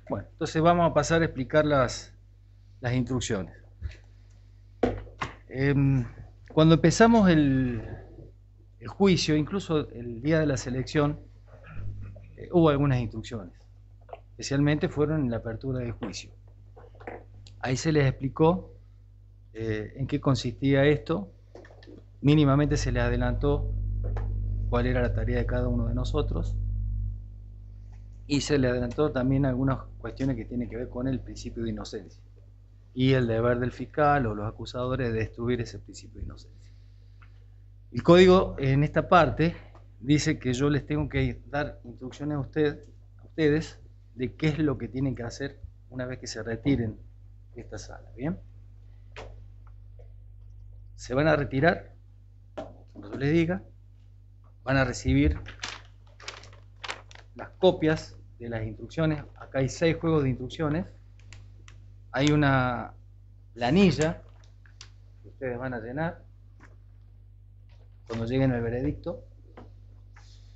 Bueno, entonces vamos a pasar a explicar las instrucciones. Cuando empezamos el juicio, incluso el día de la selección, hubo algunas instrucciones. Especialmente fueron en la apertura del juicio. Ahí se les explicó en qué consistía esto. Mínimamente se les adelantó cuál era la tarea de cada uno de nosotros. Y se le adelantó también algunas cuestiones que tienen que ver con el principio de inocencia y el deber del fiscal o los acusadores de destruir ese principio de inocencia. El código en esta parte dice que yo les tengo que dar instrucciones a ustedes de qué es lo que tienen que hacer una vez que se retiren de esta sala. ¿Bien? Se van a retirar, cuando yo les diga, van a recibir las copias de las instrucciones. Acá hay 6 juegos de instrucciones. Hay una planilla que ustedes van a llenar cuando lleguen al veredicto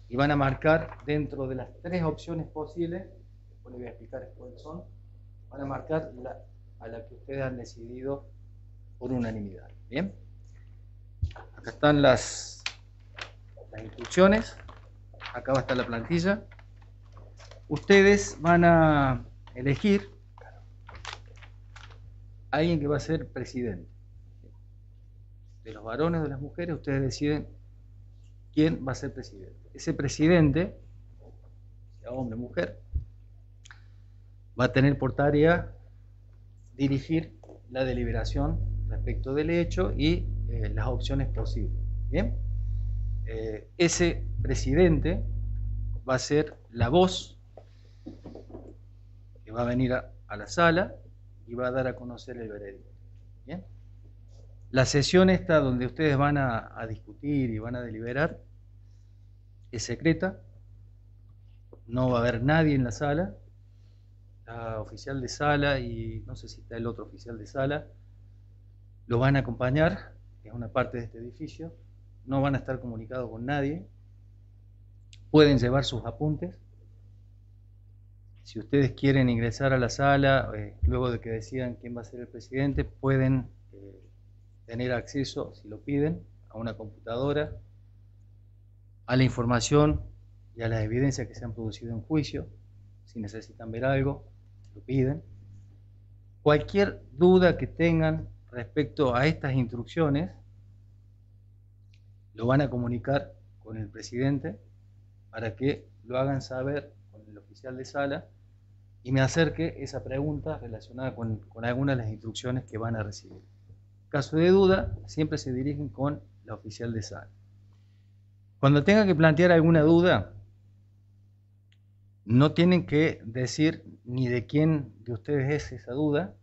y van a marcar dentro de las 3 opciones posibles, después les voy a explicar cuáles son, van a marcar a la que ustedes han decidido por unanimidad. Bien, acá están las instrucciones, acá va a estar la plantilla. Ustedes van a elegir a alguien que va a ser presidente. De los varones o de las mujeres, ustedes deciden quién va a ser presidente. Ese presidente, sea hombre o mujer, va a tener por tarea dirigir la deliberación respecto del hecho y las opciones posibles. Bien, ese presidente va a ser la voz que va a venir a la sala y va a dar a conocer el veredicto. Bien, la sesión esta donde ustedes van a discutir y van a deliberar es secreta, no va a haber nadie en la sala. La oficial de sala y no sé si está el otro oficial de sala lo van a acompañar, que es una parte de este edificio. No van a estar comunicados con nadie. Pueden llevar sus apuntes. Si ustedes quieren ingresar a la sala, luego de que decidan quién va a ser el presidente, pueden tener acceso, si lo piden, a una computadora, a la información y a las evidencias que se han producido en juicio. Si necesitan ver algo, lo piden. Cualquier duda que tengan respecto a estas instrucciones, lo van a comunicar con el presidente para que lo hagan saber con el oficial de sala y me acerque esa pregunta relacionada con alguna de las instrucciones que van a recibir. En caso de duda, siempre se dirigen con la oficial de sala. Cuando tengan que plantear alguna duda, no tienen que decir ni de quién de ustedes es esa duda,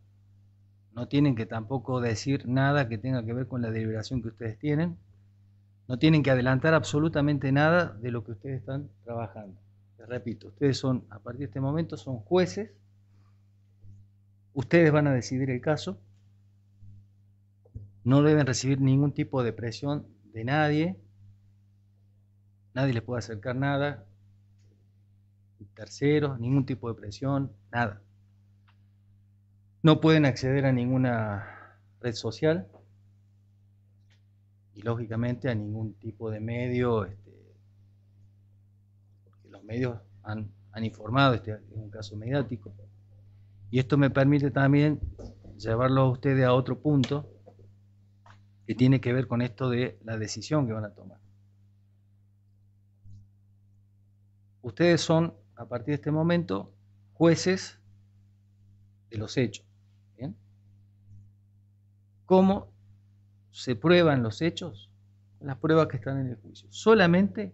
no tienen que tampoco decir nada que tenga que ver con la deliberación que ustedes tienen, no tienen que adelantar absolutamente nada de lo que ustedes están trabajando. Les repito, ustedes son, a partir de este momento, son jueces, ustedes van a decidir el caso, no deben recibir ningún tipo de presión de nadie, nadie les puede acercar nada, terceros, ningún tipo de presión, nada. No pueden acceder a ninguna red social y lógicamente a ningún tipo de medio, porque los medios han informado, este es un caso mediático. Y esto me permite también llevarlo a ustedes a otro punto que tiene que ver con esto de la decisión que van a tomar. Ustedes son, a partir de este momento, jueces de los hechos. ¿Bien? ¿Cómo se prueban los hechos? Las pruebas que están en el juicio. Solamente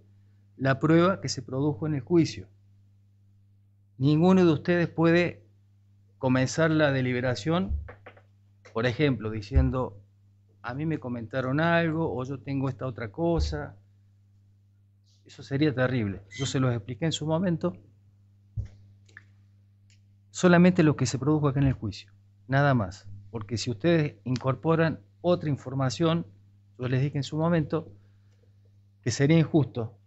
la prueba que se produjo en el juicio. Ninguno de ustedes puede comenzar la deliberación, por ejemplo, diciendo, a mí me comentaron algo o yo tengo esta otra cosa. Eso sería terrible. Yo se los expliqué en su momento. Solamente lo que se produjo acá en el juicio, nada más. Porque si ustedes incorporan otra información, yo les dije en su momento que sería injusto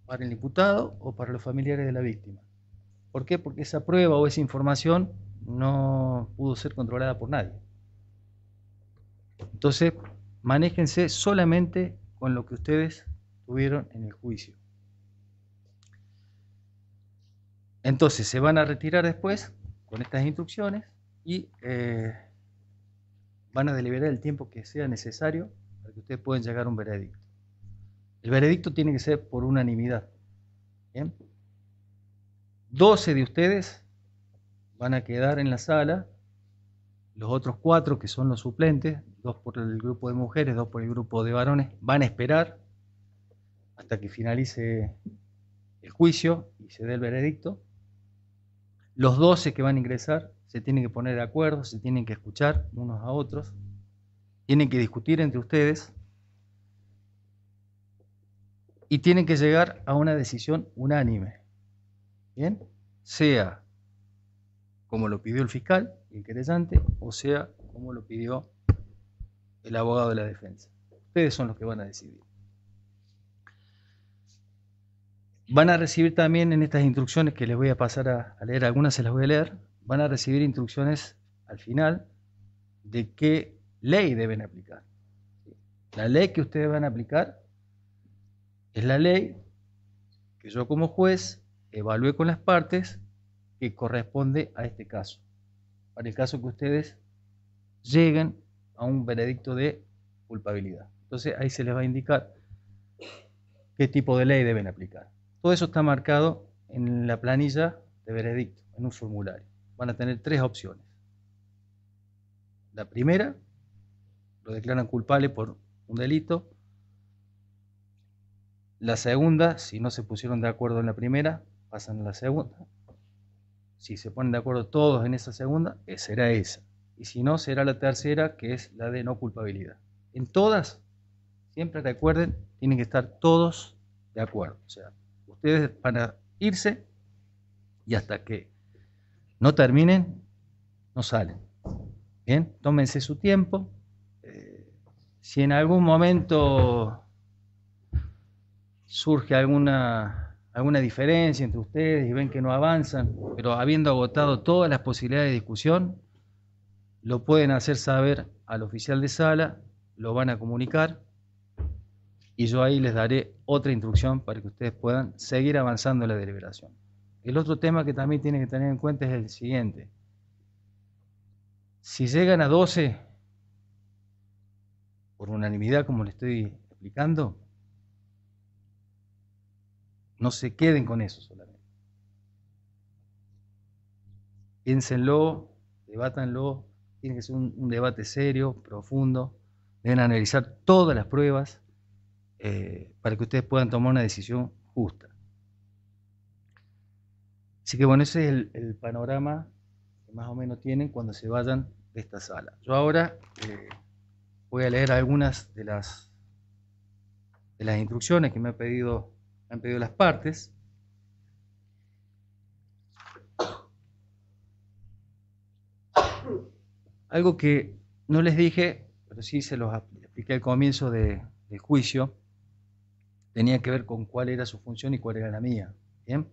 para el imputado o para los familiares de la víctima. ¿Por qué? Porque esa prueba o esa información no pudo ser controlada por nadie. Entonces, manéjense solamente con lo que ustedes tuvieron en el juicio. Entonces, se van a retirar después con estas instrucciones y van a deliberar el tiempo que sea necesario para que ustedes puedan llegar a un veredicto. El veredicto tiene que ser por unanimidad. ¿Bien? 12 de ustedes van a quedar en la sala, los otros 4 que son los suplentes, 2 por el grupo de mujeres, 2 por el grupo de varones, van a esperar hasta que finalice el juicio y se dé el veredicto. Los 12 que van a ingresar se tienen que poner de acuerdo, se tienen que escuchar unos a otros, tienen que discutir entre ustedes y tienen que llegar a una decisión unánime. ¿Bien? Sea como lo pidió el fiscal y el querellante, o sea como lo pidió el abogado de la defensa. Ustedes son los que van a decidir. Van a recibir también en estas instrucciones que les voy a pasar a leer, algunas se las voy a leer, van a recibir instrucciones al final de qué ley deben aplicar. La ley que ustedes van a aplicar es la ley que yo como juez evalué con las partes que corresponde a este caso. Para el caso que ustedes lleguen a un veredicto de culpabilidad. Entonces ahí se les va a indicar qué tipo de ley deben aplicar. Todo eso está marcado en la planilla de veredicto, en un formulario. Van a tener 3 opciones. La primera, lo declaran culpable por un delito. La segunda, si no se pusieron de acuerdo en la primera, pasan a la segunda. Si se ponen de acuerdo todos en esa segunda, será esa. Y si no, será la tercera, que es la de no culpabilidad. En todas, siempre recuerden, tienen que estar todos de acuerdo. O sea, ustedes van a irse y hasta que no terminen, no salen. Bien, tómense su tiempo. Si en algún momento surge alguna diferencia entre ustedes y ven que no avanzan, pero habiendo agotado todas las posibilidades de discusión, lo pueden hacer saber al oficial de sala, lo van a comunicar y yo ahí les daré otra instrucción para que ustedes puedan seguir avanzando en la deliberación. El otro tema que también tienen que tener en cuenta es el siguiente. Si llegan a 12 por unanimidad, como les estoy explicando, no se queden con eso solamente. Piénsenlo, debátanlo, tiene que ser un debate serio, profundo, deben analizar todas las pruebas para que ustedes puedan tomar una decisión justa. Así que bueno, ese es el panorama que más o menos tienen cuando se vayan de esta sala. Yo ahora voy a leer algunas de las instrucciones que me han pedido las partes. Algo que no les dije, pero sí se los expliqué al comienzo del juicio, tenía que ver con cuál era su función y cuál era la mía. ¿Bien?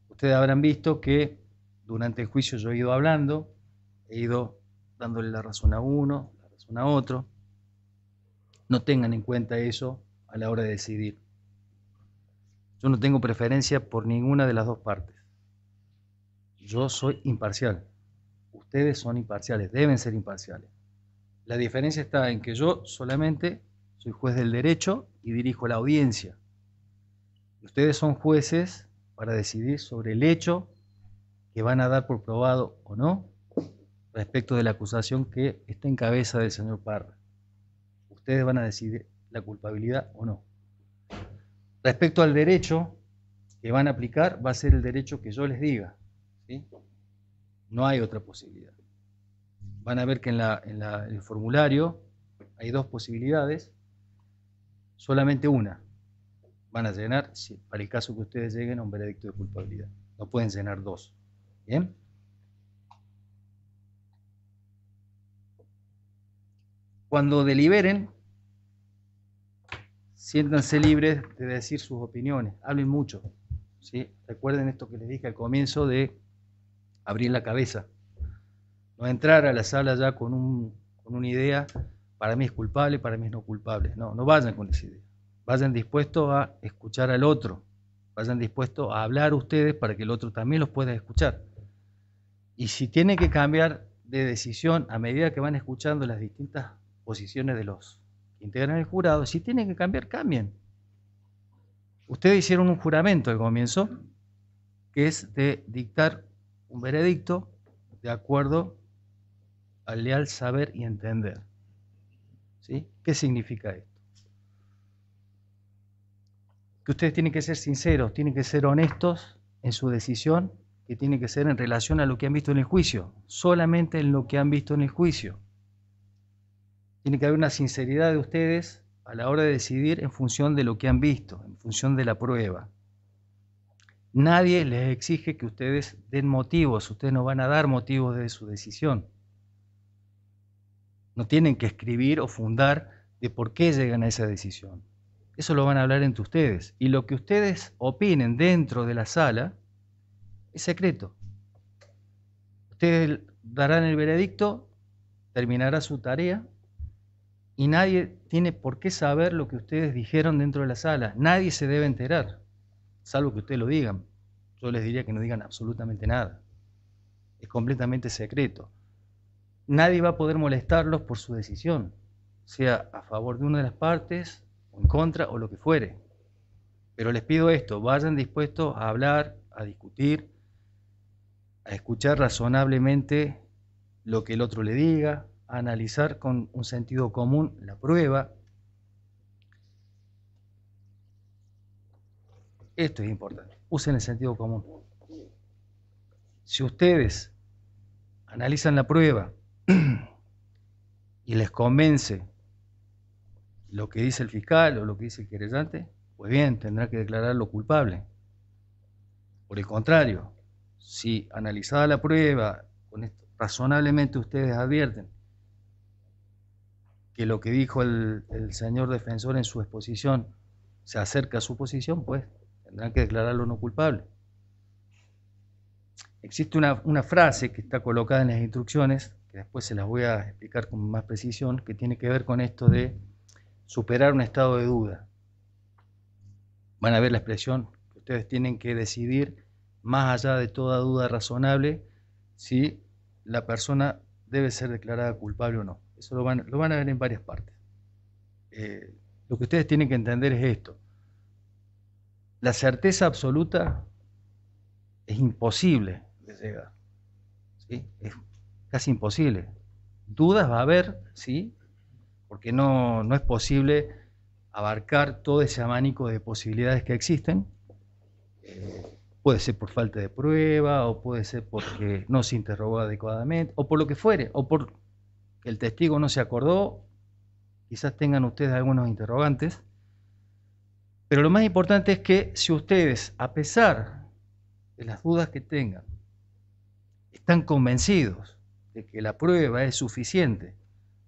Ustedes habrán visto que durante el juicio yo he ido hablando, he ido dándole la razón a uno, la razón a otro. No tengan en cuenta eso a la hora de decidir. Yo no tengo preferencia por ninguna de las dos partes. Yo soy imparcial. Ustedes son imparciales, deben ser imparciales. La diferencia está en que yo solamente soy juez del derecho y dirijo la audiencia. Ustedes son jueces para decidir sobre el hecho que van a dar por probado o no respecto de la acusación que está en cabeza del señor Parra. Ustedes van a decidir la culpabilidad o no. Respecto al derecho que van a aplicar, va a ser el derecho que yo les diga, ¿sí? No hay otra posibilidad. Van a ver que en el formulario hay 2 posibilidades, solamente una van a llenar para el caso que ustedes lleguen a un veredicto de culpabilidad. No pueden llenar 2. ¿Bien? Cuando deliberen, siéntanse libres de decir sus opiniones, hablen mucho. ¿sí? Recuerden esto que les dije al comienzo de abrir la cabeza. No entrar a la sala ya con una idea, para mí es culpable, para mí es no culpable. No, no vayan con esa idea. Vayan dispuestos a escuchar al otro. Vayan dispuestos a hablar ustedes para que el otro también los pueda escuchar. Y si tienen que cambiar de decisión a medida que van escuchando las distintas posiciones de los que integran el jurado, si tienen que cambiar, cambien. Ustedes hicieron un juramento al comienzo, que es de dictar un veredicto de acuerdo al leal saber y entender. ¿Sí? ¿Qué significa esto? Que ustedes tienen que ser sinceros, tienen que ser honestos en su decisión, que tiene que ser en relación a lo que han visto en el juicio, solamente en lo que han visto en el juicio. Tiene que haber una sinceridad de ustedes a la hora de decidir en función de lo que han visto, en función de la prueba. Nadie les exige que ustedes den motivos, ustedes no van a dar motivos de su decisión. No tienen que escribir o fundar de por qué llegan a esa decisión. Eso lo van a hablar entre ustedes. Y lo que ustedes opinen dentro de la sala es secreto. Ustedes darán el veredicto, terminará su tarea y nadie tiene por qué saber lo que ustedes dijeron dentro de la sala. Nadie se debe enterar, salvo que ustedes lo digan. Yo les diría que no digan absolutamente nada. Es completamente secreto. Nadie va a poder molestarlos por su decisión, sea a favor de una de las partes, o en contra, o lo que fuere. Pero les pido esto, vayan dispuestos a hablar, a discutir, a escuchar razonablemente lo que el otro le diga, a analizar con un sentido común la prueba. Esto es importante, usen el sentido común. Si ustedes analizan la prueba y les convence lo que dice el fiscal o lo que dice el querellante, pues bien, tendrá que declararlo culpable. Por el contrario, si analizada la prueba, con esto, razonablemente ustedes advierten que lo que dijo el señor defensor en su exposición se acerca a su posición, pues tendrán que declararlo no culpable. Existe una frase que está colocada en las instrucciones, que después se las voy a explicar con más precisión, que tiene que ver con esto de superar un estado de duda. Van a ver la expresión que ustedes tienen que decidir, más allá de toda duda razonable, si la persona debe ser declarada culpable o no. Eso lo van a ver en varias partes. Lo que ustedes tienen que entender es esto. La certeza absoluta es imposible de llegar, ¿sí? Es casi imposible. Dudas va a haber, ¿sí? Porque no es posible abarcar todo ese abanico de posibilidades que existen. Puede ser por falta de prueba, o puede ser porque no se interrogó adecuadamente, o por lo que fuere, o por que el testigo no se acordó. Quizás tengan ustedes algunos interrogantes. Pero lo más importante es que si ustedes, a pesar de las dudas que tengan, están convencidos de que la prueba es suficiente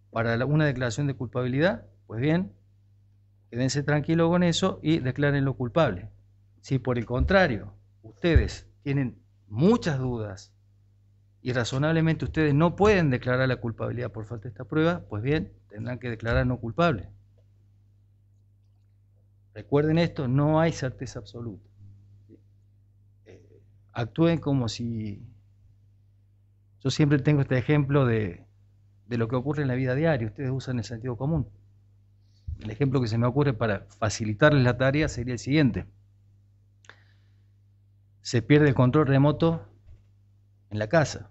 para una declaración de culpabilidad, pues bien, quédense tranquilos con eso y declárenlo culpable. Si por el contrario, ustedes tienen muchas dudas y razonablemente ustedes no pueden declarar la culpabilidad por falta de esta prueba, pues bien, tendrán que declarar no culpable. Recuerden esto, no hay certeza absoluta. Actúen como si... Yo siempre tengo este ejemplo de lo que ocurre en la vida diaria. Ustedes usan el sentido común. El ejemplo que se me ocurre para facilitarles la tarea sería el siguiente. Se pierde el control remoto en la casa.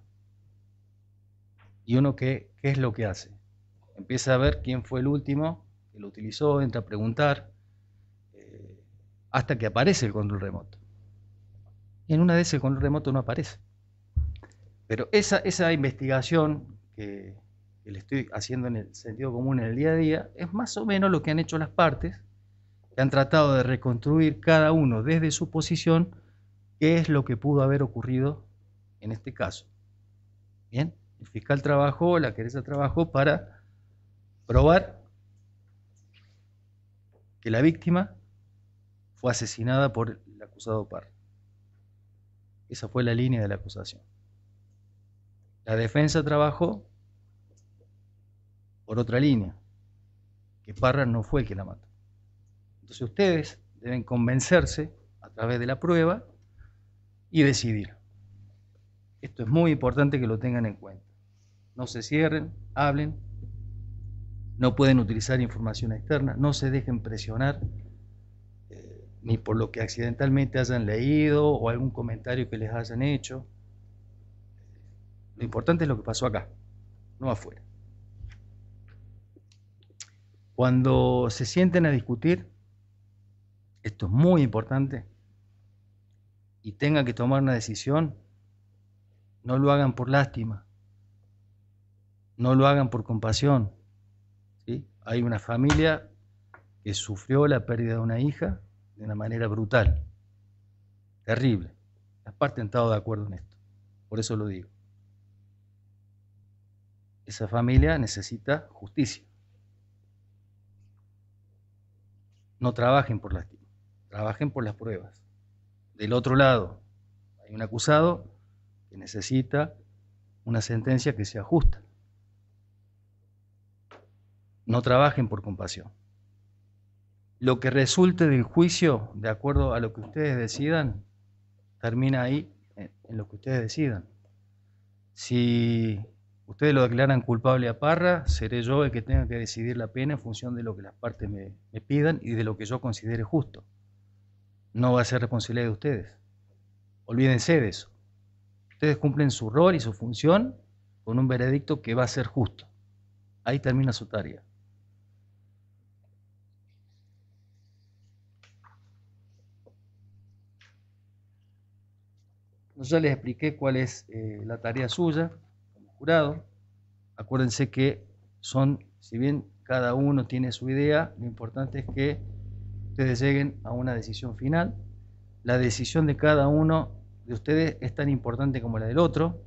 Y uno, ¿qué es lo que hace? Empieza a ver quién fue el último que lo utilizó, entra a preguntar, hasta que aparece el control remoto. Y en una de esas el control remoto no aparece. Pero esa investigación que le estoy haciendo en el sentido común en el día a día es más o menos lo que han hecho las partes, que han tratado de reconstruir cada uno desde su posición qué es lo que pudo haber ocurrido en este caso. Bien, el fiscal trabajó, la querella trabajó para probar que la víctima fue asesinada por el acusado Parra. Esa fue la línea de la acusación. La defensa trabajó por otra línea, que Parra no fue el que la mató. Entonces ustedes deben convencerse a través de la prueba y decidir. Esto es muy importante que lo tengan en cuenta. No se cierren, hablen, no pueden utilizar información externa, no se dejen presionar ni por lo que accidentalmente hayan leído o algún comentario que les hayan hecho. Lo importante es lo que pasó acá, no afuera. Cuando se sienten a discutir, esto es muy importante, y tengan que tomar una decisión, no lo hagan por lástima, no lo hagan por compasión, ¿sí? Hay una familia que sufrió la pérdida de una hija de una manera brutal, terrible. Las partes han estado de acuerdo en esto, por eso lo digo. Esa familia necesita justicia. No trabajen por lástima, trabajen por las pruebas. Del otro lado, hay un acusado que necesita una sentencia que sea justa. No trabajen por compasión. Lo que resulte del juicio, de acuerdo a lo que ustedes decidan, termina ahí, en lo que ustedes decidan. Si ustedes lo declaran culpable a Parra, seré yo el que tenga que decidir la pena en función de lo que las partes me pidan y de lo que yo considere justo. No va a ser responsabilidad de ustedes. Olvídense de eso. Ustedes cumplen su rol y su función con un veredicto que va a ser justo. Ahí termina su tarea. Ya les expliqué cuál es la tarea suya como jurado. Acuérdense que son, si bien cada uno tiene su idea, lo importante es que ustedes lleguen a una decisión final. La decisión de cada uno de ustedes es tan importante como la del otro.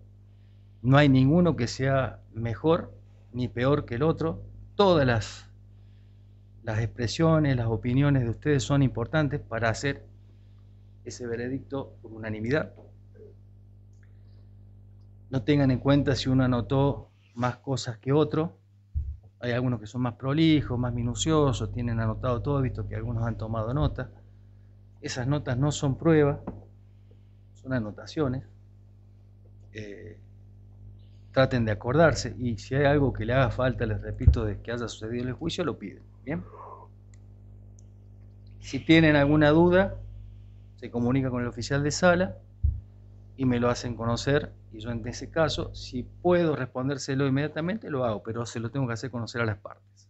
No hay ninguno que sea mejor ni peor que el otro. Todas las expresiones, las opiniones de ustedes son importantes para hacer ese veredicto por unanimidad. No tengan en cuenta si uno anotó más cosas que otro. Hay algunos que son más prolijos, más minuciosos, tienen anotado todo, visto que algunos han tomado nota. Esas notas no son pruebas, son anotaciones. Traten de acordarse, y si hay algo que le haga falta, les repito, de que haya sucedido en el juicio, lo piden. ¿Bien? Si tienen alguna duda, se comunica con el oficial de sala y me lo hacen conocer, y yo en ese caso, si puedo respondérselo inmediatamente, lo hago, pero se lo tengo que hacer conocer a las partes.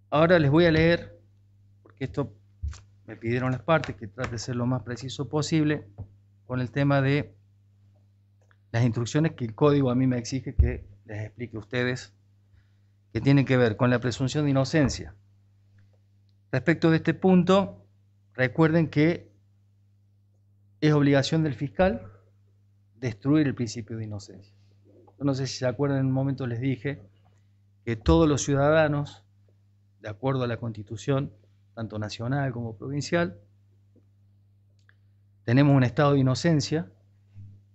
Ahora les voy a leer, porque esto me pidieron las partes, que trate de ser lo más preciso posible, con el tema de las instrucciones que el código a mí me exige que les explique a ustedes, que tienen que ver con la presunción de inocencia. Respecto de este punto, recuerden que es obligación del fiscal destruir el principio de inocencia. Yo no sé si se acuerdan, en un momento les dije que todos los ciudadanos, de acuerdo a la Constitución, tanto nacional como provincial, tenemos un estado de inocencia,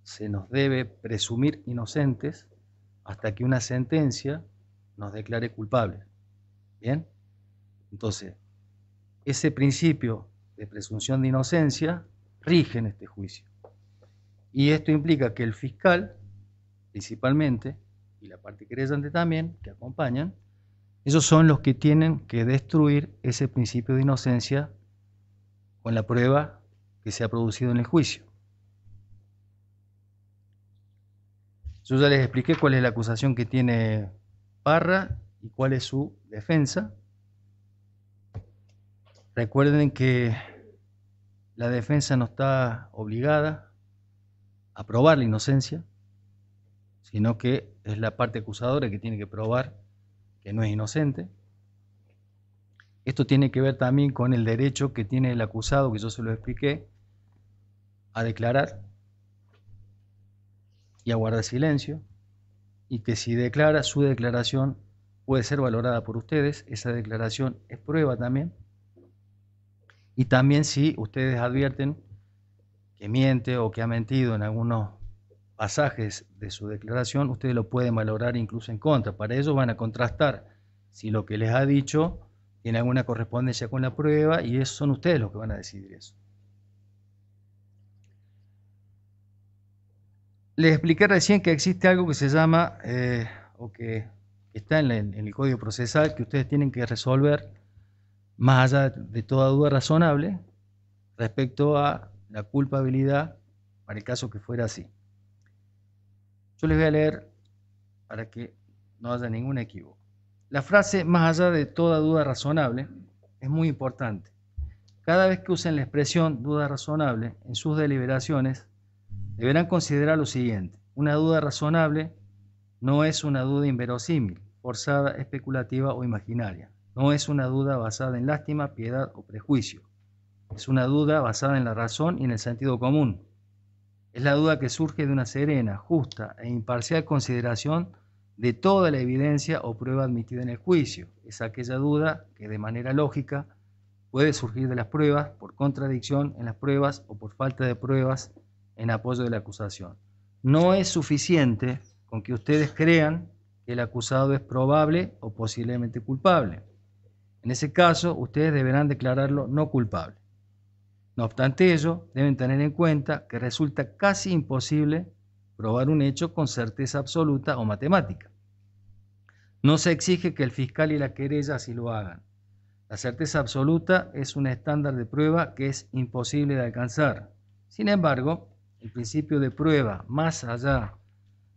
se nos debe presumir inocentes hasta que una sentencia nos declare culpables. ¿Bien? Entonces, ese principio de presunción de inocencia rige en este juicio. Y esto implica que el fiscal, principalmente, y la parte querellante también, que acompañan, ellos son los que tienen que destruir ese principio de inocencia con la prueba que se ha producido en el juicio. Yo ya les expliqué cuál es la acusación que tiene Parra y cuál es su defensa. Recuerden que la defensa no está obligada a probar la inocencia, sino que es la parte acusadora que tiene que probar que no es inocente. Esto tiene que ver también con el derecho que tiene el acusado, que yo se lo expliqué, a declarar y a guardar silencio, y que si declara, su declaración puede ser valorada por ustedes, esa declaración es prueba también. Y también si ustedes advierten que miente o que ha mentido en algunos pasajes de su declaración, ustedes lo pueden valorar incluso en contra. Para ello van a contrastar si lo que les ha dicho tiene alguna correspondencia con la prueba, y eso son ustedes los que van a decidir eso. Les expliqué recién que existe algo que se llama, o que está en el Código Procesal, que ustedes tienen que resolver más allá de toda duda razonable respecto a la culpabilidad para el caso que fuera así. Yo les voy a leer para que no haya ningún equívoco. La frase "más allá de toda duda razonable" es muy importante. Cada vez que usen la expresión duda razonable en sus deliberaciones, deberán considerar lo siguiente: una duda razonable no es una duda inverosímil, forzada, especulativa o imaginaria. No es una duda basada en lástima, piedad o prejuicio. Es una duda basada en la razón y en el sentido común. Es la duda que surge de una serena, justa e imparcial consideración de toda la evidencia o prueba admitida en el juicio. Es aquella duda que de manera lógica puede surgir de las pruebas, por contradicción en las pruebas o por falta de pruebas en apoyo de la acusación. No es suficiente con que ustedes crean que el acusado es probable o posiblemente culpable. En ese caso, ustedes deberán declararlo no culpable. No obstante ello, deben tener en cuenta que resulta casi imposible probar un hecho con certeza absoluta o matemática. No se exige que el fiscal y la querella así lo hagan. La certeza absoluta es un estándar de prueba que es imposible de alcanzar. Sin embargo, el principio de prueba, más allá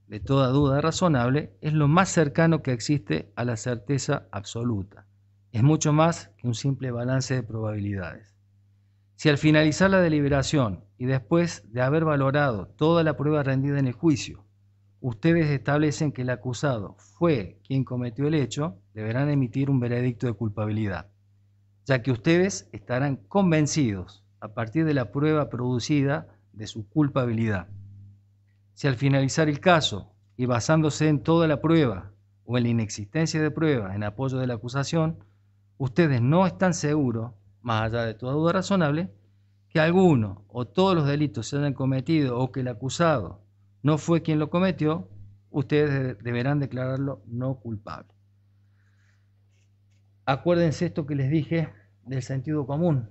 de toda duda razonable, es lo más cercano que existe a la certeza absoluta. Es mucho más que un simple balance de probabilidades. Si al finalizar la deliberación y después de haber valorado toda la prueba rendida en el juicio, ustedes establecen que el acusado fue quien cometió el hecho, deberán emitir un veredicto de culpabilidad, ya que ustedes estarán convencidos, a partir de la prueba producida, de su culpabilidad. Si al finalizar el caso, y basándose en toda la prueba o en la inexistencia de prueba en apoyo de la acusación, ustedes no están seguros, más allá de toda duda razonable, que alguno o todos los delitos se hayan cometido o que el acusado no fue quien lo cometió, ustedes deberán declararlo no culpable. Acuérdense esto que les dije del sentido común.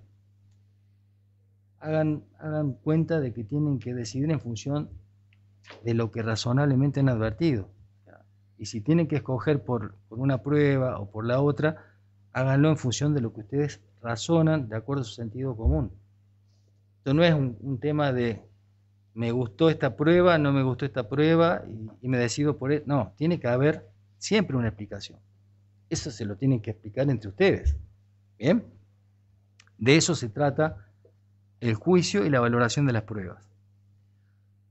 Hagan cuenta de que tienen que decidir en función de lo que razonablemente han advertido. Y si tienen que escoger por una prueba o por la otra, háganlo en función de lo que ustedes razonan de acuerdo a su sentido común. Esto no es un tema de me gustó esta prueba, no me gustó esta prueba y me decido por él. No, tiene que haber siempre una explicación. Eso se lo tienen que explicar entre ustedes. ¿Bien? De eso se trata el juicio y la valoración de las pruebas.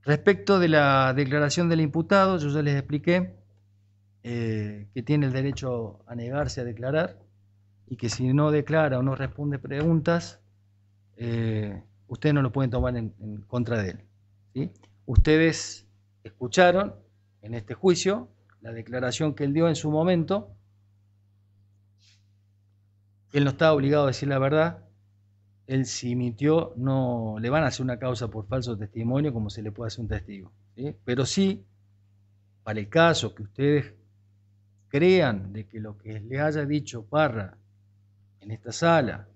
Respecto de la declaración del imputado, yo ya les expliqué que tiene el derecho a negarse a declarar y que si no declara o no responde preguntas, ustedes no lo pueden tomar en contra de él, ¿sí? Ustedes escucharon en este juicio la declaración que él dio en su momento. Él no está obligado a decir la verdad. Él, si mintió, no le van a hacer una causa por falso testimonio como se le puede hacer un testigo, ¿sí? Pero sí, para el caso que ustedes crean de que lo que le haya dicho Parra en esta sala,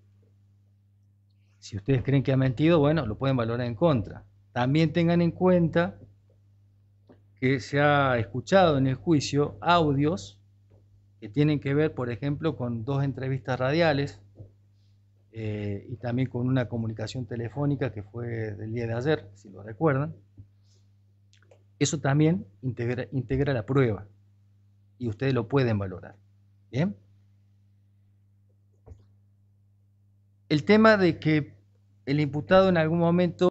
si ustedes creen que ha mentido, bueno, lo pueden valorar en contra. También tengan en cuenta que se ha escuchado en el juicio audios que tienen que ver, por ejemplo, con 2 entrevistas radiales y también con una comunicación telefónica que fue del día de ayer, si lo recuerdan. Eso también integra la prueba y ustedes lo pueden valorar. ¿Bien? El tema de que el imputado en algún momento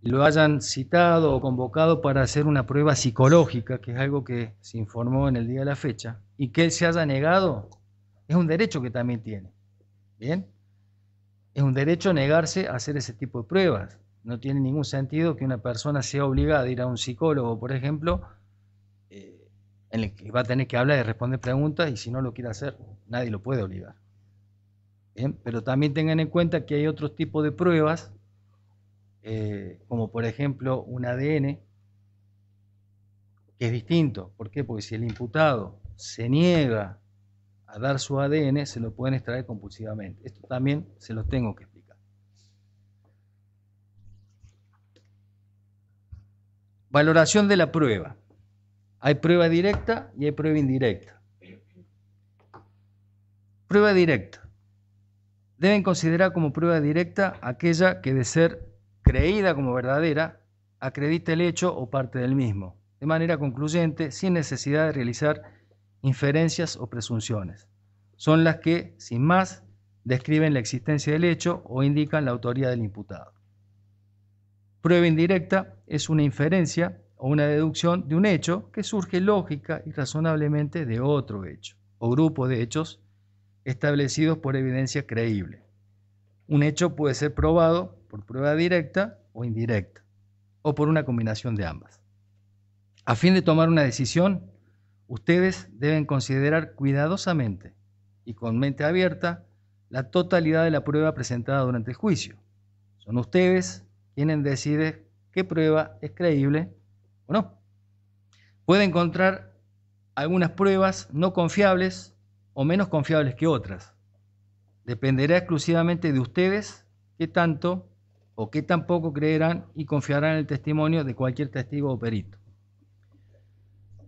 lo hayan citado o convocado para hacer una prueba psicológica, que es algo que se informó en el día de la fecha, y que él se haya negado, es un derecho que también tiene. ¿Bien? Es un derecho negarse a hacer ese tipo de pruebas. No tiene ningún sentido que una persona sea obligada a ir a un psicólogo, por ejemplo, en el que va a tener que hablar y responder preguntas, y si no lo quiere hacer, nadie lo puede obligar. ¿Bien? Pero también tengan en cuenta que hay otros tipos de pruebas, como por ejemplo un ADN, que es distinto. ¿Por qué? Porque si el imputado se niega a dar su ADN, se lo pueden extraer compulsivamente. Esto también se los tengo que explicar. Valoración de la prueba. Hay prueba directa y hay prueba indirecta. Prueba directa. Deben considerar como prueba directa aquella que, de ser creída como verdadera, acredita el hecho o parte del mismo, de manera concluyente, sin necesidad de realizar inferencias o presunciones. Son las que, sin más, describen la existencia del hecho o indican la autoría del imputado. Prueba indirecta es una inferencia o una deducción de un hecho que surge lógica y razonablemente de otro hecho o grupo de hechos establecidos por evidencia creíble. Un hecho puede ser probado por prueba directa o indirecta, o por una combinación de ambas. A fin de tomar una decisión, ustedes deben considerar cuidadosamente y con mente abierta la totalidad de la prueba presentada durante el juicio. Son ustedes quienes deciden qué prueba es creíble o no. Puede encontrar algunas pruebas no confiables o menos confiables que otras. Dependerá exclusivamente de ustedes qué tanto o qué tan poco creerán y confiarán en el testimonio de cualquier testigo o perito.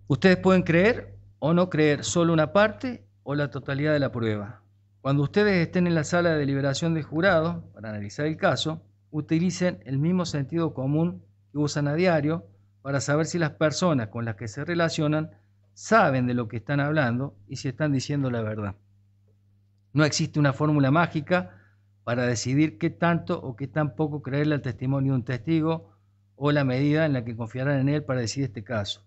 Ustedes pueden creer o no creer solo una parte o la totalidad de la prueba. Cuando ustedes estén en la sala de deliberación del jurado para analizar el caso, utilicen el mismo sentido común que usan a diario para saber si las personas con las que se relacionan saben de lo que están hablando y si están diciendo la verdad. No existe una fórmula mágica para decidir qué tanto o qué tan poco creerle al testimonio de un testigo o la medida en la que confiarán en él para decidir este caso.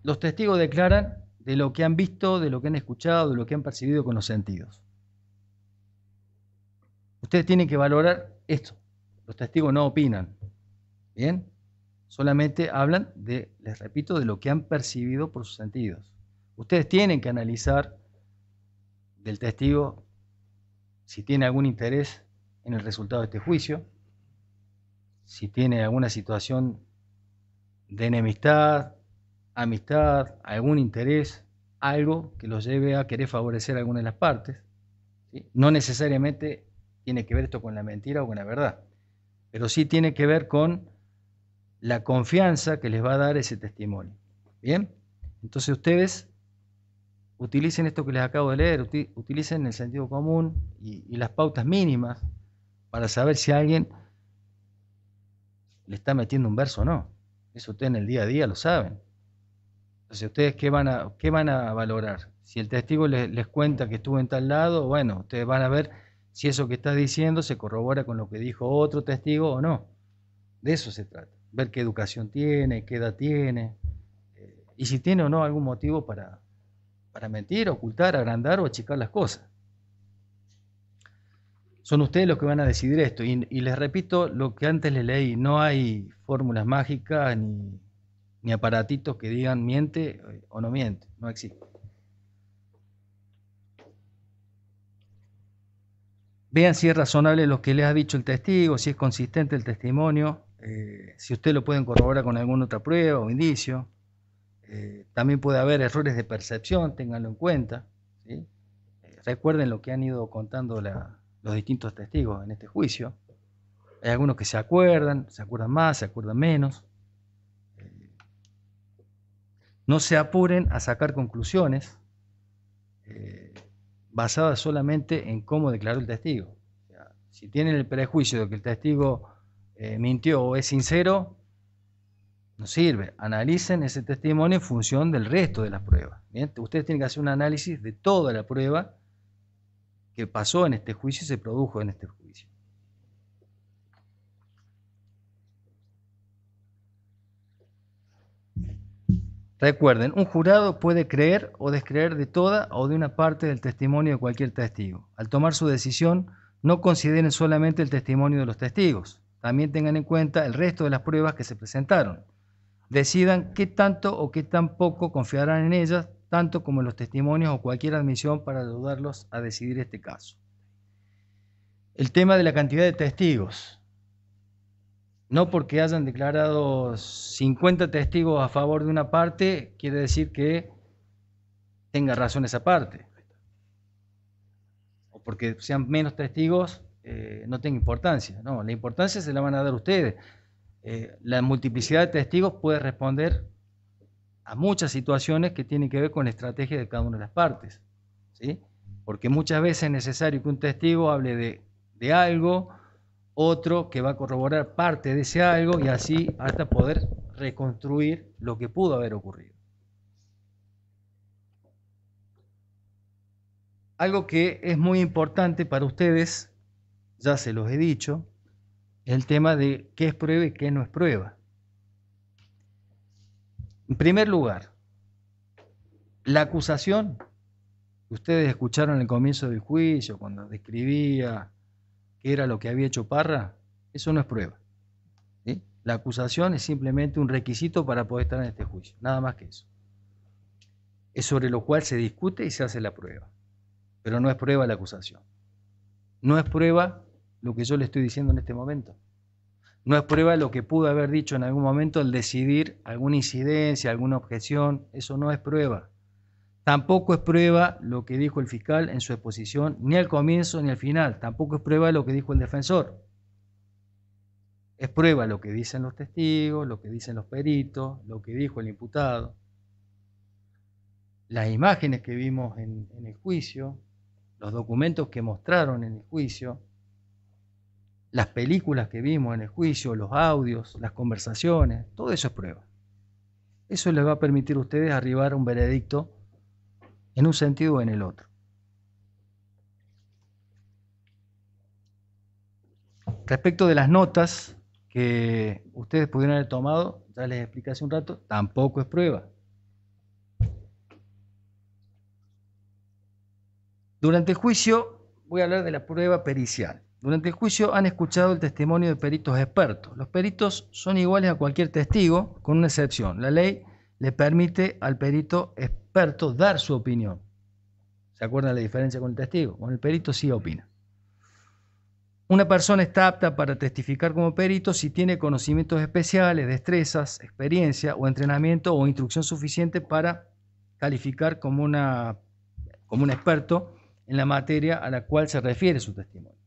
Los testigos declaran de lo que han visto, de lo que han escuchado, de lo que han percibido con los sentidos. Ustedes tienen que valorar esto. Los testigos no opinan, ¿bien? Solamente hablan de, les repito, de lo que han percibido por sus sentidos. Ustedes tienen que analizar del testigo si tiene algún interés en el resultado de este juicio, si tiene alguna situación de enemistad, amistad, algún interés, algo que los lleve a querer favorecer a alguna de las partes, ¿sí? No necesariamente tiene que ver esto con la mentira o con la verdad, pero sí tiene que ver con la confianza que les va a dar ese testimonio. ¿Bien? Entonces ustedes utilicen esto que les acabo de leer, utilicen el sentido común y las pautas mínimas para saber si alguien le está metiendo un verso o no. Eso ustedes en el día a día lo saben. Entonces, ¿ustedes qué van a valorar? Si el testigo les cuenta que estuvo en tal lado, bueno, ustedes van a ver si eso que está diciendo se corrobora con lo que dijo otro testigo o no. De eso se trata. Ver qué educación tiene, qué edad tiene, y si tiene o no algún motivo para mentir, ocultar, agrandar o achicar las cosas. Son ustedes los que van a decidir esto. Y les repito lo que antes les leí, no hay fórmulas mágicas ni aparatitos que digan miente o no miente, no existe. Vean si es razonable lo que les ha dicho el testigo, si es consistente el testimonio, si ustedes lo pueden corroborar con alguna otra prueba o indicio. También puede haber errores de percepción, ténganlo en cuenta, ¿sí? Recuerden lo que han ido contando los distintos testigos en este juicio. Hay algunos que se acuerdan más, se acuerdan menos. No se apuren a sacar conclusiones basadas solamente en cómo declaró el testigo. O sea, si tienen el prejuicio de que el testigo mintió o es sincero, no sirve. Analicen ese testimonio en función del resto de las pruebas. ¿Bien? Ustedes tienen que hacer un análisis de toda la prueba que pasó en este juicio y se produjo en este juicio. Recuerden, un jurado puede creer o descreer de toda o de una parte del testimonio de cualquier testigo. Al tomar su decisión, no consideren solamente el testimonio de los testigos. También tengan en cuenta el resto de las pruebas que se presentaron. decidan qué tanto o qué tan poco confiarán en ellas, tanto como en los testimonios o cualquier admisión para ayudarlos a decidir este caso. El tema de la cantidad de testigos. No porque hayan declarado 50 testigos a favor de una parte, quiere decir que tenga razón esa parte. O porque sean menos testigos, no tenga importancia. No, la importancia se la van a dar ustedes. La multiplicidad de testigos puede responder a muchas situaciones que tienen que ver con la estrategia de cada una de las partes, ¿sí? Porque muchas veces es necesario que un testigo hable de algo, otro que va a corroborar parte de ese algo y así hasta poder reconstruir lo que pudo haber ocurrido. Algo que es muy importante para ustedes, ya se los he dicho, es el tema de qué es prueba y qué no es prueba. En primer lugar, la acusación que ustedes escucharon al comienzo del juicio, cuando describía qué era lo que había hecho Parra, eso no es prueba, ¿sí? La acusación es simplemente un requisito para poder estar en este juicio, nada más que eso. Es sobre lo cual se discute y se hace la prueba, pero no es prueba la acusación. No es prueba lo que yo le estoy diciendo en este momento. No es prueba lo que pudo haber dicho en algún momento al decidir alguna incidencia, alguna objeción, eso no es prueba. Tampoco es prueba lo que dijo el fiscal en su exposición, ni al comienzo ni al final. Tampoco es prueba lo que dijo el defensor. Es prueba lo que dicen los testigos, lo que dicen los peritos, lo que dijo el imputado. Las imágenes que vimos en el juicio, los documentos que mostraron en el juicio, las películas que vimos en el juicio, los audios, las conversaciones, todo eso es prueba. Eso les va a permitir a ustedes arribar a un veredicto en un sentido o en el otro. Respecto de las notas que ustedes pudieron haber tomado, ya les expliqué hace un rato, tampoco es prueba. Durante el juicio, voy a hablar de la prueba pericial. Durante el juicio han escuchado el testimonio de peritos expertos. Los peritos son iguales a cualquier testigo, con una excepción. La ley le permite al perito experto dar su opinión. ¿Se acuerdan la diferencia con el testigo? Con el perito sí opina. Una persona está apta para testificar como perito si tiene conocimientos especiales, destrezas, experiencia o entrenamiento o instrucción suficiente para calificar como un experto en la materia a la cual se refiere su testimonio.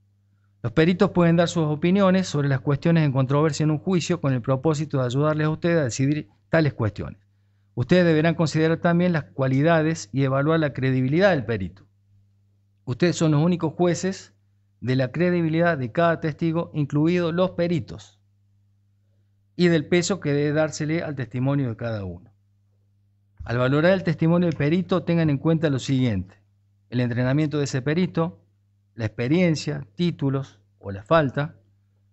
Los peritos pueden dar sus opiniones sobre las cuestiones en controversia en un juicio con el propósito de ayudarles a ustedes a decidir tales cuestiones. Ustedes deberán considerar también las cualidades y evaluar la credibilidad del perito. Ustedes son los únicos jueces de la credibilidad de cada testigo, incluidos los peritos, y del peso que debe dársele al testimonio de cada uno. Al valorar el testimonio del perito, tengan en cuenta lo siguiente: el entrenamiento de ese perito, la experiencia, títulos o la falta,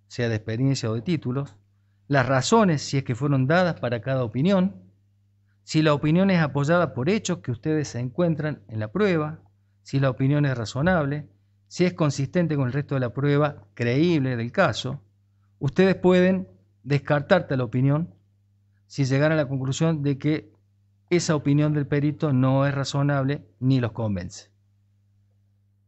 sea de experiencia o de títulos, las razones si es que fueron dadas para cada opinión, si la opinión es apoyada por hechos que ustedes se encuentran en la prueba, si la opinión es razonable, si es consistente con el resto de la prueba creíble del caso. Ustedes pueden descartar tal opinión si llegan a la conclusión de que esa opinión del perito no es razonable ni los convence.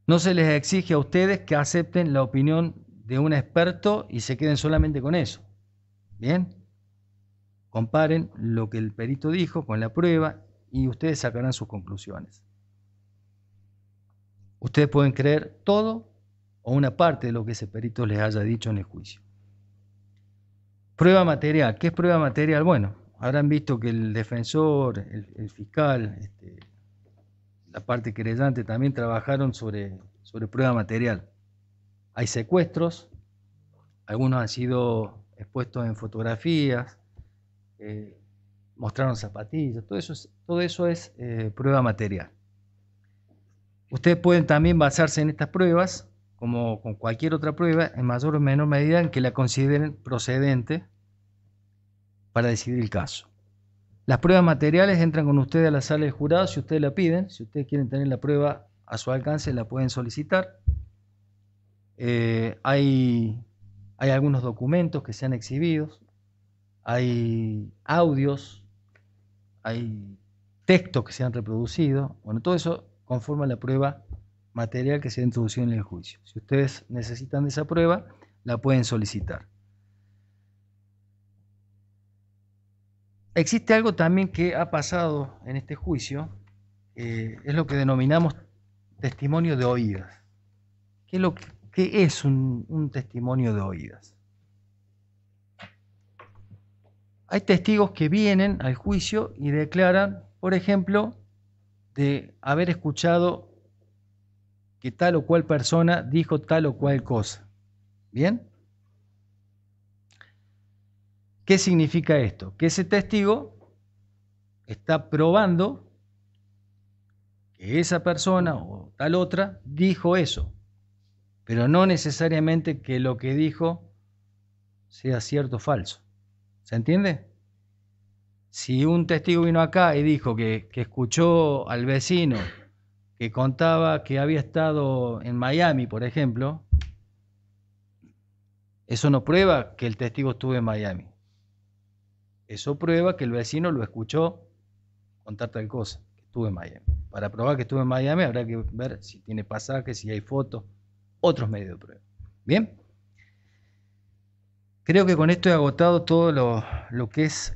No se les exige a ustedes que acepten la opinión de un experto y se queden solamente con eso. ¿Bien? Comparen lo que el perito dijo con la prueba y ustedes sacarán sus conclusiones. Ustedes pueden creer todo o una parte de lo que ese perito les haya dicho en el juicio. Prueba material. ¿Qué es prueba material? Bueno, habrán visto que el defensor, el fiscal, la parte querellante también trabajaron sobre prueba material. Hay secuestros, algunos han sido expuestos en fotografías, mostraron zapatillas, todo eso es prueba material. Ustedes pueden también basarse en estas pruebas, como con cualquier otra prueba, en mayor o menor medida en que la consideren procedente para decidir el caso. Las pruebas materiales entran con ustedes a la sala de jurado si ustedes la piden. Si ustedes quieren tener la prueba a su alcance, la pueden solicitar. Hay algunos documentos que se han exhibido. hay audios, hay textos que se han reproducido. Bueno, todo eso conforma la prueba material que se ha introducido en el juicio. Si ustedes necesitan de esa prueba, la pueden solicitar. Existe algo también que ha pasado en este juicio, es lo que denominamos testimonio de oídas. ¿Qué es un testimonio de oídas? Hay testigos que vienen al juicio y declaran, por ejemplo, de haber escuchado que tal o cual persona dijo tal o cual cosa. ¿Bien? ¿Qué significa esto? Que ese testigo está probando que esa persona o tal otra dijo eso, pero no necesariamente que lo que dijo sea cierto o falso. ¿Se entiende? Si un testigo vino acá y dijo que escuchó al vecino que contaba que había estado en Miami, por ejemplo, eso no prueba que el testigo estuvo en Miami. Eso prueba que el vecino lo escuchó contar tal cosa, que estuvo en Miami. Para probar que estuvo en Miami habrá que ver si tiene pasaje, si hay fotos, otros medios de prueba. ¿Bien? Creo que con esto he agotado todo lo que es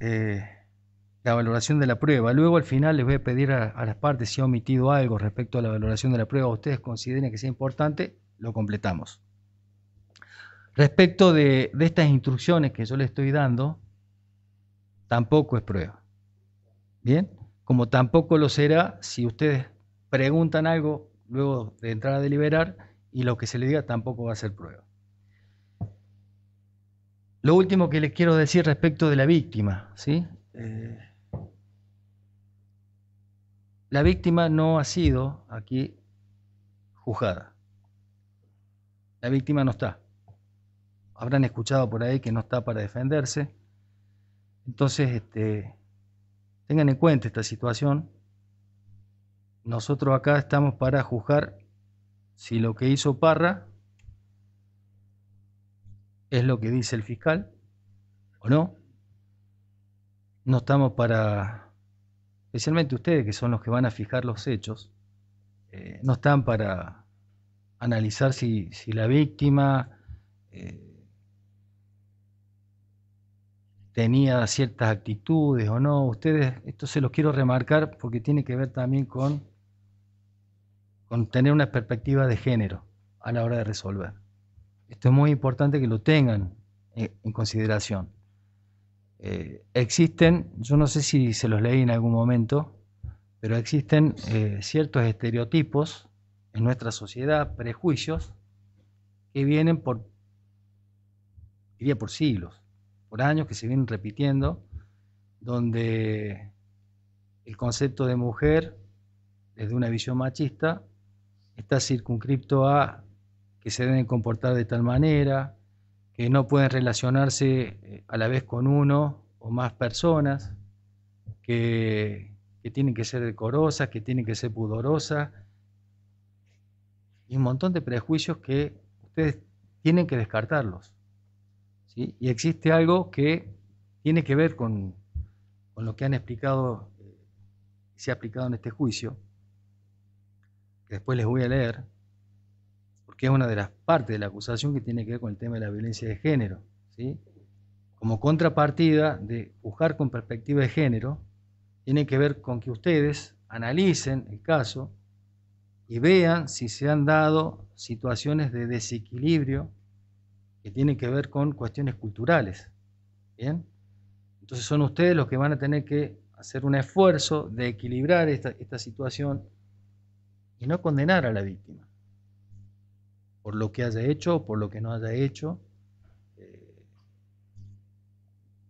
la valoración de la prueba. Luego al final les voy a pedir a las partes si ha omitido algo respecto a la valoración de la prueba, ustedes consideren que sea importante, lo completamos. Respecto de estas instrucciones que yo les estoy dando, tampoco es prueba. ¿Bien? Como tampoco lo será si ustedes preguntan algo luego de entrar a deliberar y lo que se les diga tampoco va a ser prueba. Lo último que les quiero decir respecto de la víctima, ¿sí? La víctima no ha sido aquí juzgada. La víctima no está. Habrán escuchado por ahí que no está para defenderse. Entonces, tengan en cuenta esta situación. Nosotros acá estamos para juzgar si lo que hizo Parra es lo que dice el fiscal o no. No estamos para, especialmente ustedes que son los que van a fijar los hechos, no están para analizar si la víctima tenía ciertas actitudes o no. Ustedes, esto se los quiero remarcar porque tiene que ver también con tener una perspectiva de género a la hora de resolver. Esto es muy importante que lo tengan en consideración. Existen, yo no sé si se los leí en algún momento, pero existen ciertos estereotipos en nuestra sociedad, prejuicios, que vienen diría por siglos, por años, que se vienen repitiendo, donde el concepto de mujer, desde una visión machista, está circunscripto a que se deben comportar de tal manera, que no pueden relacionarse a la vez con uno o más personas, que tienen que ser decorosas, que tienen que ser pudorosas, y un montón de prejuicios que ustedes tienen que descartarlos, ¿sí? Y existe algo que tiene que ver con lo que han explicado, se ha aplicado en este juicio, que después les voy a leer, porque es una de las partes de la acusación que tiene que ver con el tema de la violencia de género, ¿sí? Como contrapartida de juzgar con perspectiva de género, tiene que ver con que ustedes analicen el caso y vean si se han dado situaciones de desequilibrio que tienen que ver con cuestiones culturales. ¿Bien? Entonces son ustedes los que van a tener que hacer un esfuerzo de equilibrar esta situación y no condenar a la víctima por lo que haya hecho o por lo que no haya hecho.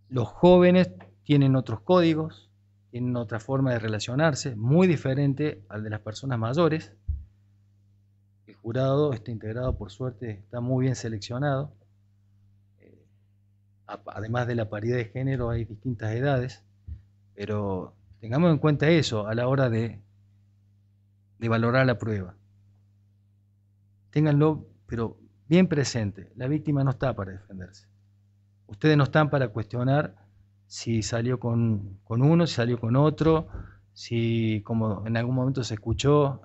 Los jóvenes tienen otros códigos, tienen otra forma de relacionarse, muy diferente al de las personas mayores. El jurado está integrado, por suerte, está muy bien seleccionado. Además de la paridad de género, hay distintas edades, pero tengamos en cuenta eso a la hora de valorar la prueba. Ténganlo, pero bien presente, la víctima no está para defenderse. Ustedes no están para cuestionar si salió con uno, si salió con otro, si como en algún momento se escuchó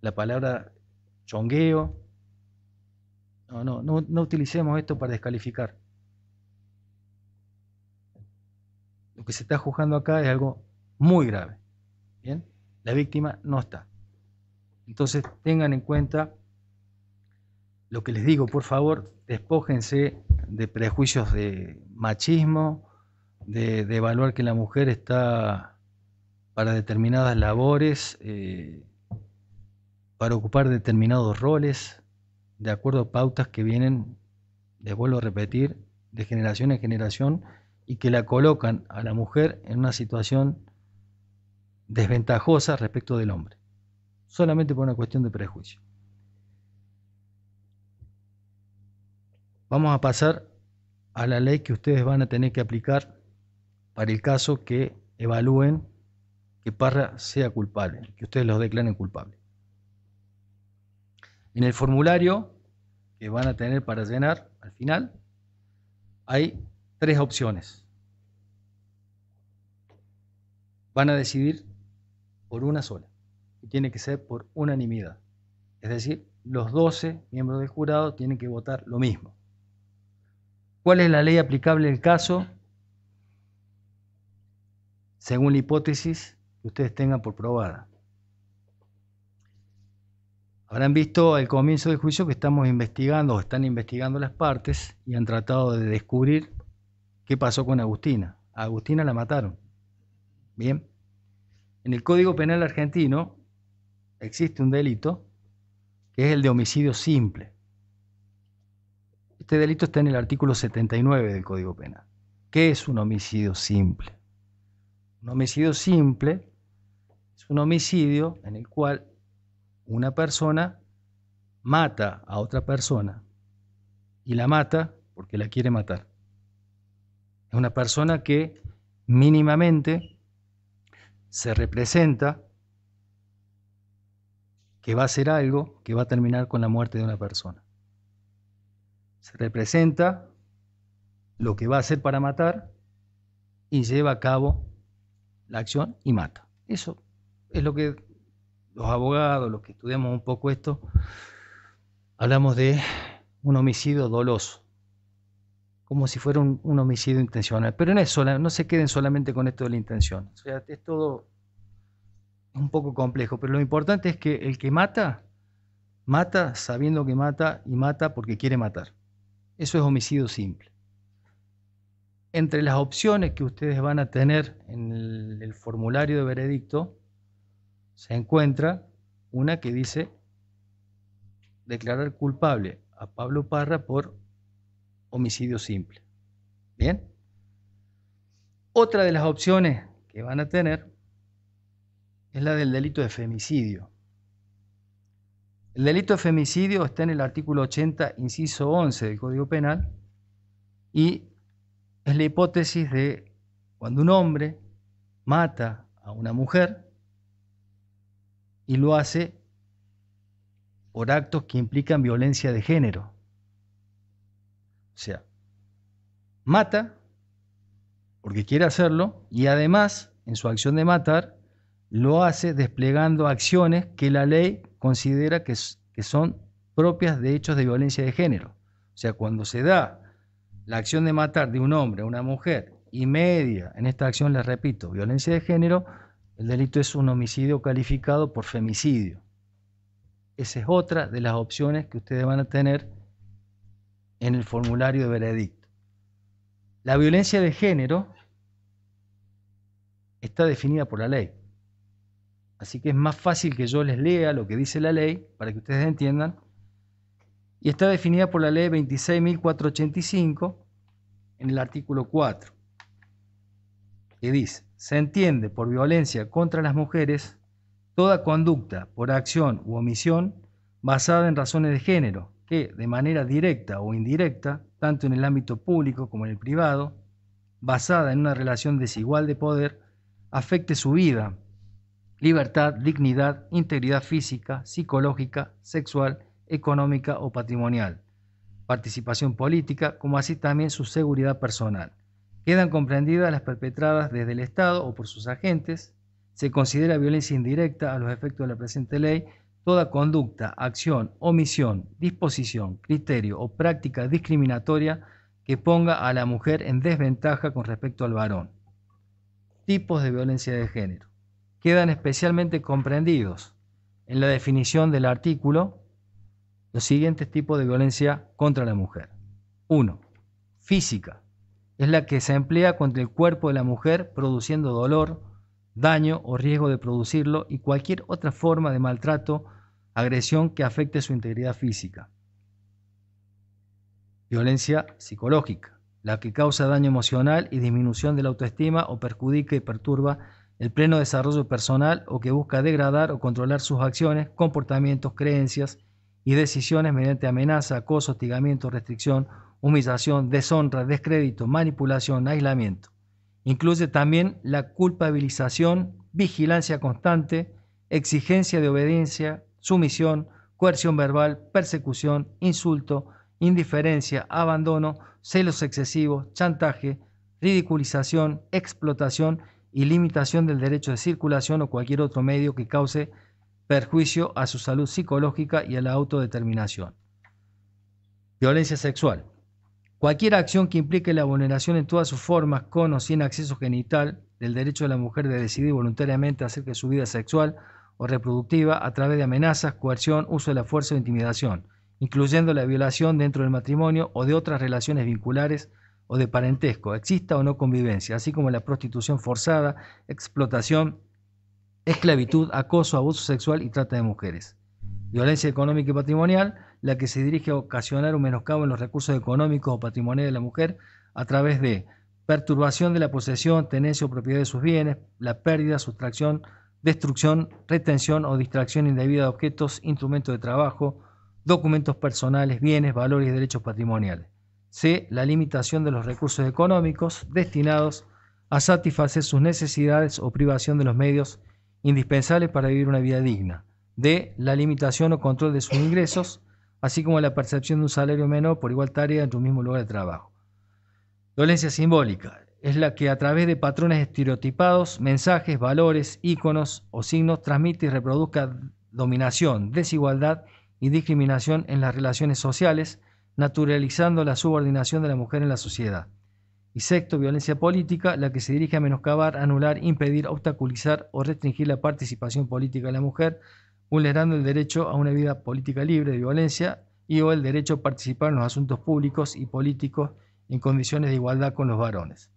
la palabra chongueo. No utilicemos esto para descalificar. Lo que se está juzgando acá es algo muy grave. ¿Bien? La víctima no está. Entonces tengan en cuenta lo que les digo, por favor, despójense de prejuicios de machismo, de evaluar que la mujer está para determinadas labores, para ocupar determinados roles, de acuerdo a pautas que vienen, les vuelvo a repetir, de generación en generación, y que la colocan a la mujer en una situación desventajosa respecto del hombre, solamente por una cuestión de prejuicio. Vamos a pasar a la ley que ustedes van a tener que aplicar para el caso que evalúen que Parra sea culpable, que ustedes los declaren culpable. En el formulario que van a tener para llenar al final, hay 3 opciones. Van a decidir por una sola, y tiene que ser por unanimidad. Es decir, los 12 miembros del jurado tienen que votar lo mismo. ¿Cuál es la ley aplicable al caso? Según la hipótesis que ustedes tengan por probada. Habrán visto al comienzo del juicio que estamos investigando o están investigando las partes y han tratado de descubrir qué pasó con Agustina. A Agustina la mataron. Bien. En el Código Penal argentino existe un delito que es el de homicidio simple. Este delito está en el artículo 79 del Código Penal. ¿Qué es un homicidio simple? Un homicidio simple es un homicidio en el cual una persona mata a otra persona y la mata porque la quiere matar. Es una persona que mínimamente se representa que va a hacer algo que va a terminar con la muerte de una persona. Se representa lo que va a hacer para matar y lleva a cabo la acción y mata. Eso es lo que los abogados, los que estudiamos un poco esto, hablamos de un homicidio doloso, como si fuera un homicidio intencional. Pero no se queden solamente con esto de la intención. O sea, es todo un poco complejo, pero lo importante es que el que mata, mata sabiendo que mata y mata porque quiere matar. Eso es homicidio simple. Entre las opciones que ustedes van a tener en el formulario de veredicto, se encuentra una que dice declarar culpable a Pablo Parra por homicidio simple. ¿Bien? Otra de las opciones que van a tener es la del delito de femicidio. El delito de femicidio está en el artículo 80, inciso 11 del Código Penal y es la hipótesis de cuando un hombre mata a una mujer y lo hace por actos que implican violencia de género. O sea, mata porque quiere hacerlo y además, en su acción de matar, lo hace desplegando acciones que la ley considera que son propias de hechos de violencia de género. O sea, cuando se da la acción de matar de un hombre a una mujer y media, en esta acción les repito, violencia de género, el delito es un homicidio calificado por femicidio. Esa es otra de las opciones que ustedes van a tener en el formulario de veredicto. La violencia de género está definida por la ley. Así que es más fácil que yo les lea lo que dice la ley para que ustedes entiendan. Y está definida por la ley 26.485 en el artículo 4, que dice: se entiende por violencia contra las mujeres toda conducta por acción u omisión basada en razones de género que, de manera directa o indirecta, tanto en el ámbito público como en el privado, basada en una relación desigual de poder, afecte su vida, libertad, dignidad, integridad física, psicológica, sexual, económica o patrimonial, participación política, como así también su seguridad personal, Quedan comprendidas las perpetradas desde el Estado o por sus agentes. Se considera violencia indirecta a los efectos de la presente ley toda conducta, acción, omisión, disposición, criterio o práctica discriminatoria que ponga a la mujer en desventaja con respecto al varón. Tipos de violencia de género. Quedan especialmente comprendidos en la definición del artículo los siguientes tipos de violencia contra la mujer. 1. Física. Es la que se emplea contra el cuerpo de la mujer produciendo dolor, daño o riesgo de producirlo y cualquier otra forma de maltrato, agresión que afecte su integridad física. Violencia psicológica, la que causa daño emocional y disminución de la autoestima o perjudica y perturba el pleno desarrollo personal o que busca degradar o controlar sus acciones, comportamientos, creencias y decisiones mediante amenaza, acoso, hostigamiento, restricción, humillación, deshonra, descrédito, manipulación, aislamiento. Incluye también la culpabilización, vigilancia constante, exigencia de obediencia, sumisión, coerción verbal, persecución, insulto, indiferencia, abandono, celos excesivos, chantaje, ridiculización, explotación y limitación del derecho de circulación o cualquier otro medio que cause perjuicio a su salud psicológica y a la autodeterminación. Violencia sexual. Cualquier acción que implique la vulneración en todas sus formas, con o sin acceso genital, del derecho de la mujer de decidir voluntariamente acerca de su vida sexual o reproductiva a través de amenazas, coerción, uso de la fuerza o intimidación, incluyendo la violación dentro del matrimonio o de otras relaciones vinculares o de parentesco, exista o no convivencia, así como la prostitución forzada, explotación, esclavitud, acoso, abuso sexual y trata de mujeres. Violencia económica y patrimonial, la que se dirige a ocasionar un menoscabo en los recursos económicos o patrimoniales de la mujer a través de perturbación de la posesión, tenencia o propiedad de sus bienes, la pérdida, sustracción, destrucción, retención o distracción indebida de objetos, instrumentos de trabajo, documentos personales, bienes, valores y derechos patrimoniales. C. La limitación de los recursos económicos destinados a satisfacer sus necesidades o privación de los medios indispensables para vivir una vida digna. D. La limitación o control de sus ingresos, así como la percepción de un salario menor por igual tarea en un mismo lugar de trabajo. Violencia simbólica es la que a través de patrones estereotipados, mensajes, valores, íconos o signos transmite y reproduzca dominación, desigualdad y discriminación en las relaciones sociales, naturalizando la subordinación de la mujer en la sociedad. Y sexto, violencia política, la que se dirige a menoscabar, anular, impedir, obstaculizar o restringir la participación política de la mujer, vulnerando el derecho a una vida política libre de violencia y o el derecho a participar en los asuntos públicos y políticos en condiciones de igualdad con los varones.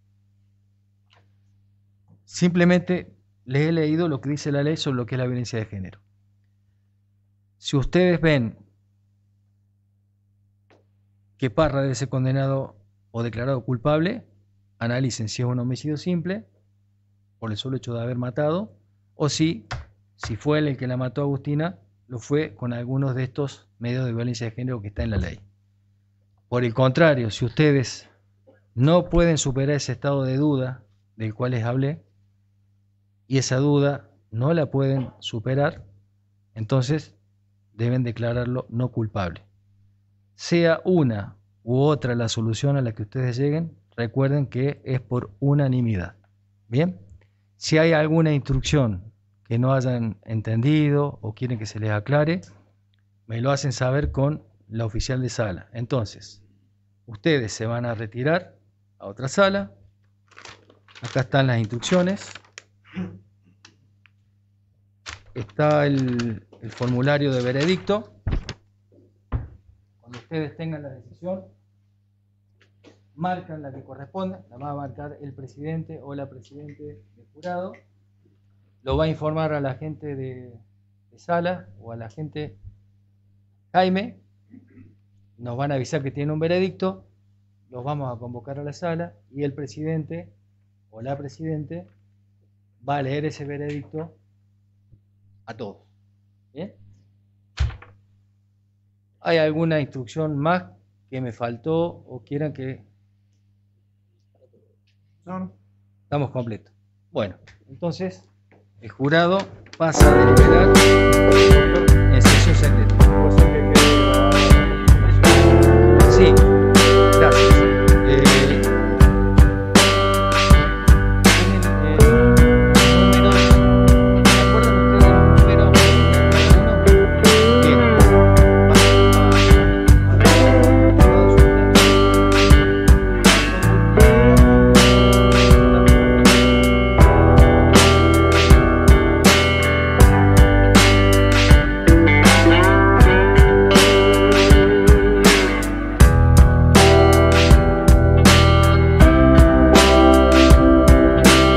Simplemente les he leído lo que dice la ley sobre lo que es la violencia de género. Si ustedes ven que Parra debe ser condenado o declarado culpable, analicen si es un homicidio simple, por el solo hecho de haber matado, o si fue él el que la mató a Agustina, lo fue con algunos de estos medios de violencia de género que está en la ley. Por el contrario, si ustedes no pueden superar ese estado de duda del cual les hablé, y esa duda no la pueden superar, entonces deben declararlo no culpable. Sea una u otra la solución a la que ustedes lleguen, recuerden que es por unanimidad. Bien, si hay alguna instrucción que no hayan entendido o quieren que se les aclare, me lo hacen saber con la oficial de sala. Entonces, ustedes se van a retirar a otra sala. Acá están las instrucciones. Está el formulario de veredicto. Cuando ustedes tengan la decisión, marcan la que corresponde, la va a marcar el presidente o la presidente del jurado, lo va a informar a la gente de sala o a la gente Jaime, nos van a avisar que tienen un veredicto, los vamos a convocar a la sala y el presidente o la presidente va a leer ese veredicto a todos. ¿Bien? ¿Hay alguna instrucción más que me faltó o quieran que...? No. Estamos completos. Bueno, entonces el jurado pasa a deliberar en sesión secreta.